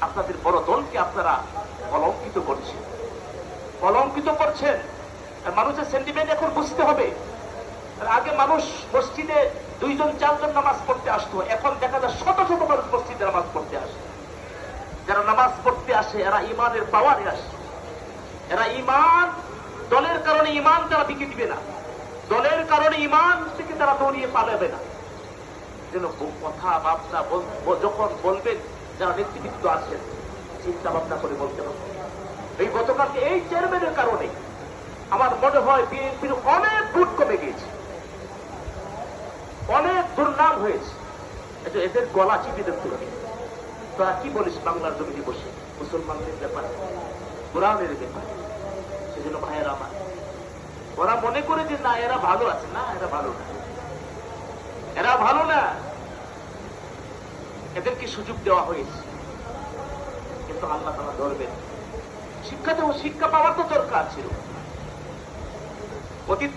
আপনাদের বড় দলকে আপনারা কলঙ্কিত করছেন, কলঙ্কিত করছেন। মানুষের সেন্টিমেন্ট এখন বুঝতে হবে। আগে মানুষ মসজিদে 2-4 নামাজ পড়তে আসতো, এখন দেখা যায় শত শত মানুষ মসজিদে নামাজ পড়তে আসে। যারা নামাজ পড়তে আসে এরা ইমানের পাওয়ারে আসে, এরা ইমান, দলের কারণে ইমান তারা বিকে দিবে না, দলের কারণে ইমান থেকে তারা দৌড়িয়ে পালাবে না। যেন কথা ভাবনা যখন বলবেন যারা নেতৃত্ব আছেন চিন্তা ভাবনা করে বলতে হবে। এই গতকালকে এই চেয়ারম্যানের কারণে আমার মনে হয় বিএনপির অনেক ভোট কমে গিয়েছে, অনেক দুর্নাম হয়েছে। এদের গলা চিপে দেখতে হবে। তোরা কি বলিস বাংলার জমিনে বসে মুসলমানদের ব্যাপারে, কোরআনের ব্যাপারে? সেজন্য ভাইয়েরা আমার, ওরা মনে করে যে না এরা ভালো আছে, না এরা ভালো না, এরা ভালো না, এদেরকে সুযোগ দেওয়া হয়েছে। কিন্তু আল্লাহ তাআলা ধরবেন। শিক্ষা পাওয়ার তো দরকার ছিল। অতীত